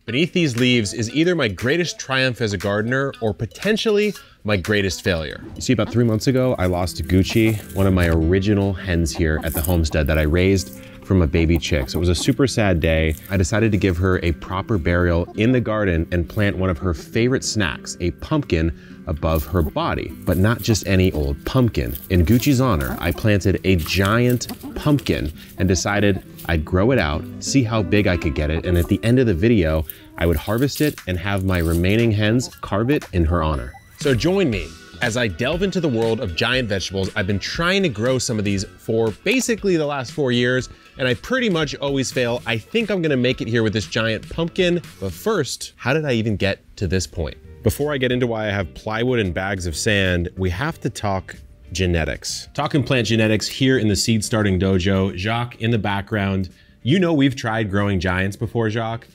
Beneath these leaves is either my greatest triumph as a gardener or potentially my greatest failure. You see, about 3 months ago, I lost to Pucci, one of my original hens here at the homestead that I raised from a baby chick. So it was a super sad day. I decided to give her a proper burial in the garden and plant one of her favorite snacks, a pumpkin, above her body, but not just any old pumpkin. In Gucci's honor, I planted a giant pumpkin and decided I'd grow it out, see how big I could get it, and at the end of the video, I would harvest it and have my remaining hens carve it in her honor. So join me as I delve into the world of giant vegetables. I've been trying to grow some of these for basically the last 4 years, and I pretty much always fail. I think I'm gonna make it here with this giant pumpkin, but first, how did I even get to this point? Before I get into why I have plywood and bags of sand, we have to talk genetics. Talking plant genetics here in the Seed Starting Dojo. Jacques in the background. You know we've tried growing giants before, Jacques.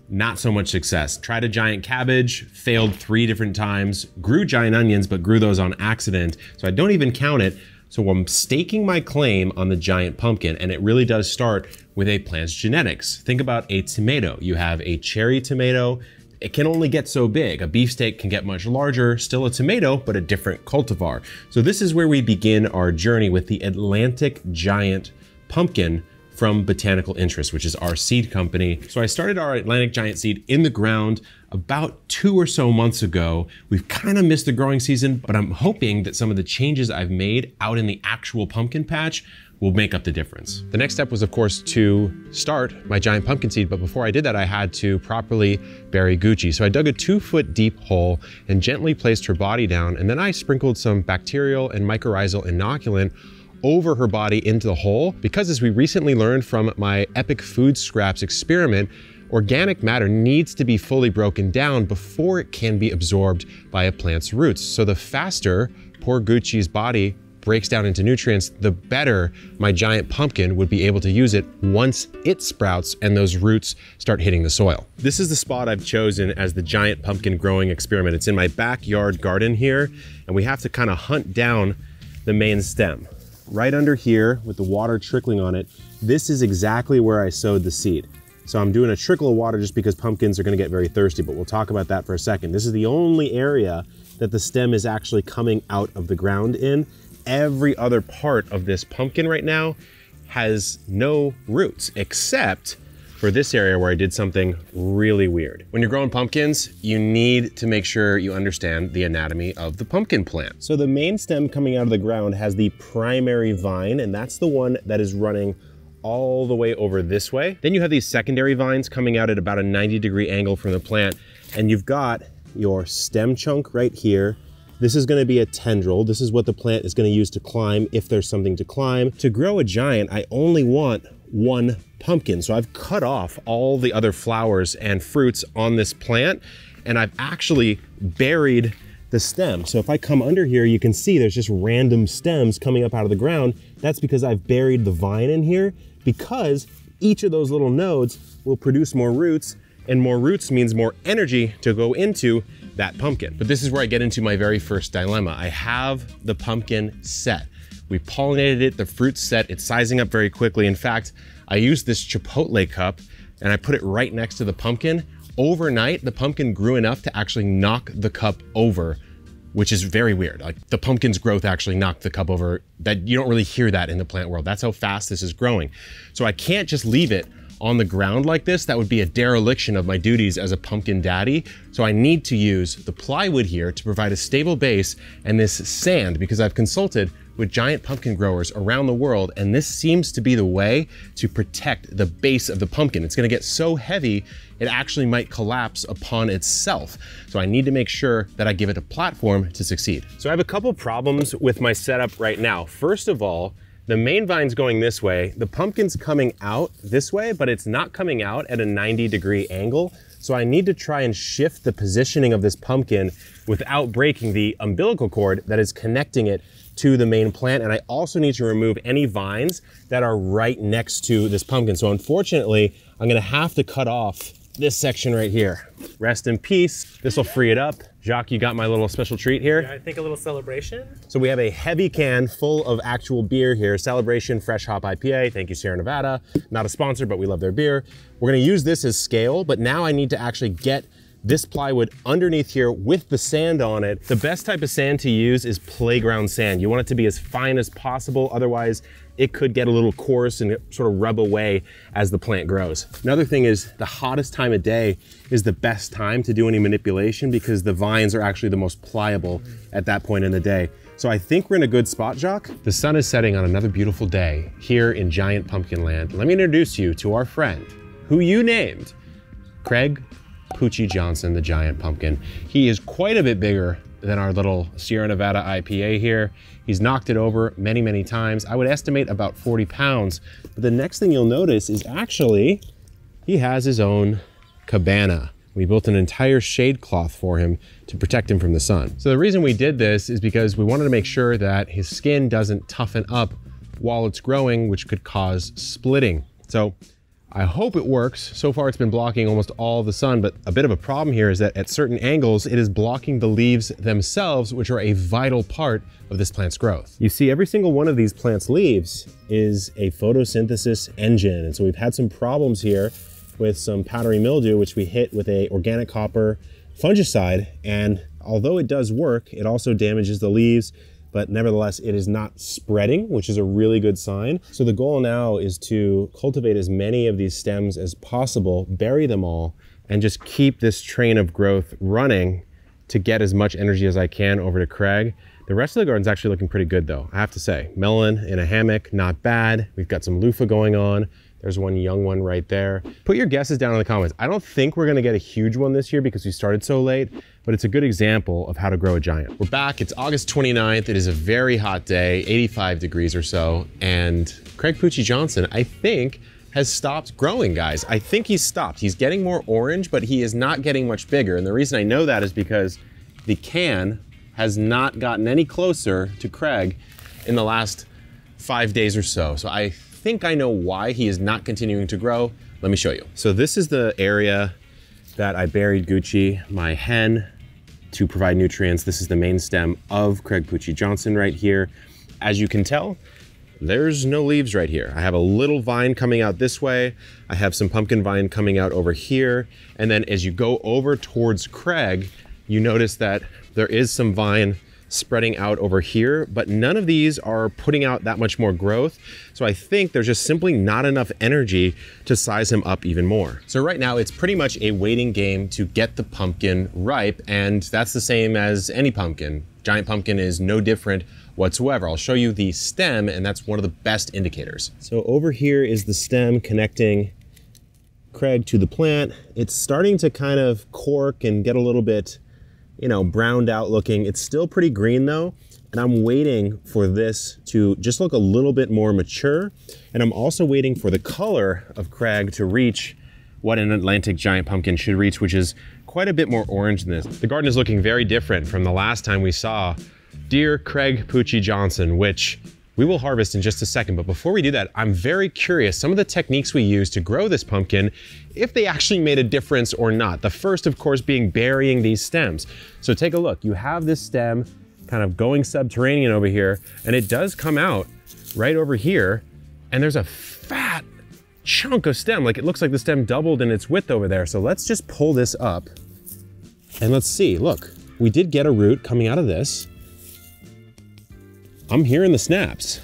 Not so much success. Tried a giant cabbage, failed 3 different times. Grew giant onions, but grew those on accident. So I don't even count it. So I'm staking my claim on the giant pumpkin, and it really does start with a plant's genetics. Think about a tomato. You have a cherry tomato. It can only get so big. A beefsteak can get much larger, still a tomato, but a different cultivar. So this is where we begin our journey with the Atlantic giant pumpkin from Botanical Interest, which is our seed company. So I started our Atlantic giant seed in the ground about 2 or so months ago. We've kind of missed the growing season, but I'm hoping that some of the changes I've made out in the actual pumpkin patch will make up the difference. The next step was, of course, to start my giant pumpkin seed, but before I did that, I had to properly bury Gucci. So I dug a 2-foot deep hole and gently placed her body down, and then I sprinkled some bacterial and mycorrhizal inoculant over her body into the hole, because as we recently learned from my Epic Food Scraps experiment, organic matter needs to be fully broken down before it can be absorbed by a plant's roots. So the faster poor Gucci's body breaks down into nutrients, the better my giant pumpkin would be able to use it once it sprouts and those roots start hitting the soil. This is the spot I've chosen as the giant pumpkin growing experiment. It's in my backyard garden here, and we have to kind of hunt down the main stem. Right under here with the water trickling on it, this is exactly where I sowed the seed. So I'm doing a trickle of water just because pumpkins are gonna get very thirsty, but we'll talk about that for a second. This is the only area that the stem is actually coming out of the ground in. Every other part of this pumpkin right now has no roots, except for this area where I did something really weird. When you're growing pumpkins, you need to make sure you understand the anatomy of the pumpkin plant. So the main stem coming out of the ground has the primary vine, and that's the one that is running all the way over this way. Then you have these secondary vines coming out at about a 90-degree angle from the plant, and you've got your stem chunk right here. This is gonna be a tendril. This is what the plant is gonna use to climb if there's something to climb. To grow a giant, I only want 1 pumpkin. So I've cut off all the other flowers and fruits on this plant, and I've actually buried the stem. So if I come under here, you can see there's just random stems coming up out of the ground. That's because I've buried the vine in here, because each of those little nodes will produce more roots, and more roots means more energy to go into that pumpkin. But this is where I get into my very first dilemma. I have the pumpkin set. We pollinated it, the fruit's set, it's sizing up very quickly. In fact, I used this Chipotle cup and I put it right next to the pumpkin. Overnight, the pumpkin grew enough to actually knock the cup over, which is very weird. Like, the pumpkin's growth actually knocked the cup over. That you don't really hear that in the plant world. That's how fast this is growing. So I can't just leave it on the ground like this. That would be a dereliction of my duties as a pumpkin daddy. So I need to use the plywood here to provide a stable base, and this sand, because I've consulted with giant pumpkin growers around the world, and this seems to be the way to protect the base of the pumpkin. It's gonna get so heavy, it actually might collapse upon itself. So I need to make sure that I give it a platform to succeed. So I have a couple problems with my setup right now. First of all, the main vine's going this way, the pumpkin's coming out this way, but it's not coming out at a 90-degree angle. So I need to try and shift the positioning of this pumpkin without breaking the umbilical cord that is connecting it to the main plant. And I also need to remove any vines that are right next to this pumpkin. So unfortunately, I'm gonna have to cut off this section right here. Rest in peace. This will free it up. Jacques, you got my little special treat here. Yeah, I think a little celebration. So we have a heavy can full of actual beer here. Celebration Fresh Hop IPA. Thank you, Sierra Nevada. Not a sponsor, but we love their beer. We're gonna use this as scale, but now I need to actually get this plywood underneath here with the sand on it. The best type of sand to use is playground sand. You want it to be as fine as possible, otherwise it could get a little coarse and sort of rub away as the plant grows. Another thing is the hottest time of day is the best time to do any manipulation because the vines are actually the most pliable at that point in the day. So I think we're in a good spot, Jacques. The sun is setting on another beautiful day here in Giant Pumpkin Land. Let me introduce you to our friend who you named Craig Pucci Johnson, the Giant Pumpkin. He is quite a bit bigger than our little Sierra Nevada IPA here. He's knocked it over many, many times. I would estimate about 40 pounds. But the next thing you'll notice is actually, he has his own cabana. We built an entire shade cloth for him to protect him from the sun. So the reason we did this is because we wanted to make sure that his skin doesn't toughen up while it's growing, which could cause splitting. So I hope it works. So far it's been blocking almost all the sun, but a bit of a problem here is that at certain angles, it is blocking the leaves themselves, which are a vital part of this plant's growth. You see, every single one of these plant's leaves is a photosynthesis engine. And so we've had some problems here with some powdery mildew, which we hit with a organic copper fungicide. And although it does work, it also damages the leaves, but nevertheless, it is not spreading, which is a really good sign. So the goal now is to cultivate as many of these stems as possible, bury them all, and just keep this train of growth running to get as much energy as I can over to Craig. The rest of the garden's actually looking pretty good though, I have to say. Melon in a hammock, not bad. We've got some loofah going on. There's one young one right there. Put your guesses down in the comments. I don't think we're gonna get a huge one this year because we started so late, but it's a good example of how to grow a giant. We're back, it's August 29th. It is a very hot day, 85 degrees or so. And Craig Pucci Johnson, I think, has stopped growing, guys. I think he's stopped. He's getting more orange, but he is not getting much bigger. And the reason I know that is because the can has not gotten any closer to Craig in the last 5 days or so. So I think I know why he is not continuing to grow. Let me show you. So this is the area that I buried Gucci, my hen, to provide nutrients. This is the main stem of Craig Pucci Johnson right here. As you can tell, there's no leaves right here. I have a little vine coming out this way. I have some pumpkin vine coming out over here. And then as you go over towards Craig, you notice that there is some vine spreading out over here, but none of these are putting out that much more growth. So I think there's just simply not enough energy to size him up even more. So right now it's pretty much a waiting game to get the pumpkin ripe, and that's the same as any pumpkin. Giant pumpkin is no different whatsoever. I'll show you the stem, and that's one of the best indicators. So over here is the stem connecting Craig to the plant. It's starting to kind of cork and get a little bit, you know, browned out looking. It's still pretty green though, and I'm waiting for this to just look a little bit more mature. And I'm also waiting for the color of Craig to reach what an Atlantic giant pumpkin should reach, which is quite a bit more orange than this. The garden is looking very different from the last time we saw dear Craig Pucci Johnson, which we will harvest in just a second. But before we do that, I'm very curious, some of the techniques we use to grow this pumpkin, if they actually made a difference or not. The first, of course, being burying these stems. So take a look, you have this stem kind of going subterranean over here, and it does come out right over here, and there's a fat chunk of stem. Like, it looks like the stem doubled in its width over there. So let's just pull this up and let's see. Look, we did get a root coming out of this. I'm hearing the snaps.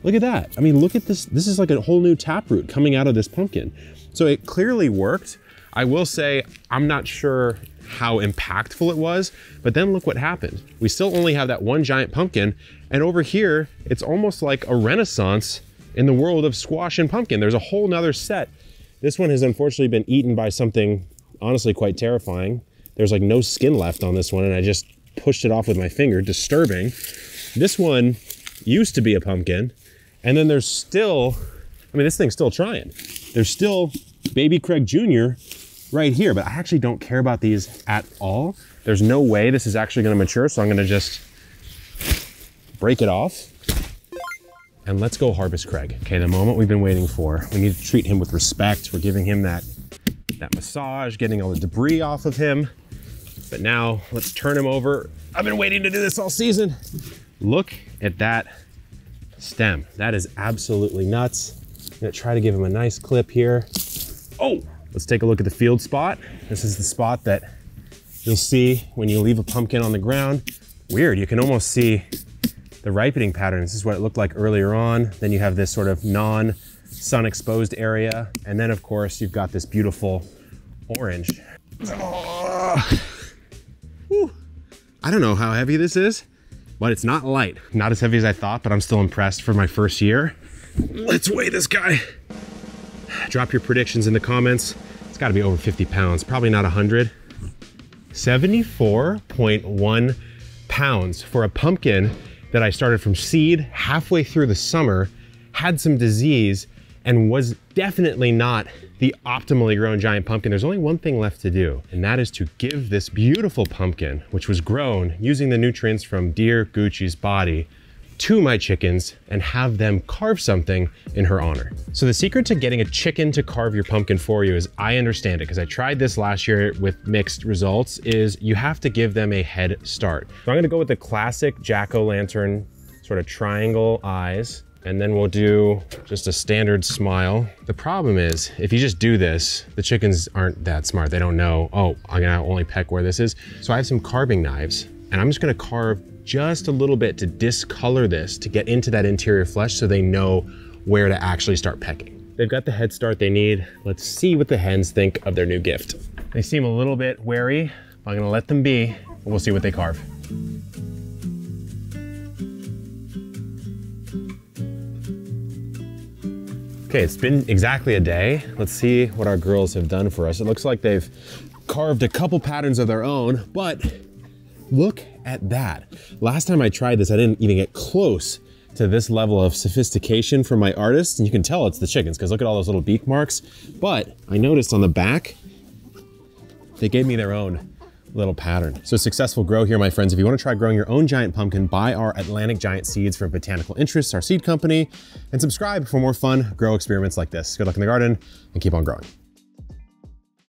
Look at that. I mean, look at this. This is like a whole new taproot coming out of this pumpkin. So it clearly worked. I will say, I'm not sure how impactful it was, but then look what happened. We still only have that one giant pumpkin, and over here, it's almost like a renaissance in the world of squash and pumpkin. There's a whole nother set. This one has unfortunately been eaten by something honestly quite terrifying. There's like no skin left on this one, and I just pushed it off with my finger, disturbing. This one used to be a pumpkin, and then there's still, I mean, this thing's still trying. There's still baby Craig Jr. right here, but I actually don't care about these at all. There's no way this is actually gonna mature, so I'm gonna just break it off. And let's go harvest Craig. Okay, the moment we've been waiting for. We need to treat him with respect. We're giving him that that massage, getting all the debris off of him. But now let's turn him over. I've been waiting to do this all season. Look at that stem. That is absolutely nuts. I'm gonna try to give him a nice clip here. Oh, let's take a look at the field spot. This is the spot that you'll see when you leave a pumpkin on the ground. Weird, you can almost see the ripening pattern. This is what it looked like earlier on. Then you have this sort of non-sun exposed area. And then of course, you've got this beautiful orange. Oh. I don't know how heavy this is, but it's not light. Not as heavy as I thought, but I'm still impressed for my first year. Let's weigh this guy. Drop your predictions in the comments. It's gotta be over 50 pounds, probably not 100. 74.1 pounds for a pumpkin that I started from seed halfway through the summer, had some disease, and was definitely not the optimally grown giant pumpkin. There's only one thing left to do, and that is to give this beautiful pumpkin, which was grown using the nutrients from dear Gucci's body, to my chickens and have them carve something in her honor. So the secret to getting a chicken to carve your pumpkin for you, as I understand it, because I tried this last year with mixed results, is you have to give them a head start. So I'm gonna go with the classic jack-o'-lantern sort of triangle eyes, and then we'll do just a standard smile. The problem is, if you just do this, the chickens aren't that smart. They don't know, oh, I'm gonna only peck where this is. So I have some carving knives, and I'm just gonna carve just a little bit to discolor this, to get into that interior flesh so they know where to actually start pecking. They've got the head start they need. Let's see what the hens think of their new gift. They seem a little bit wary. I'm gonna let them be, and we'll see what they carve. Okay, it's been exactly a day. Let's see what our girls have done for us. It looks like they've carved a couple patterns of their own, but look at that. Last time I tried this, I didn't even get close to this level of sophistication from my artist. And you can tell it's the chickens, because look at all those little beak marks. But I noticed on the back, they gave me their own little pattern. So successful grow here, my friends. If you want to try growing your own giant pumpkin, buy our Atlantic Giant Seeds from Botanical Interests, our seed company, and subscribe for more fun grow experiments like this. Good luck in the garden and keep on growing.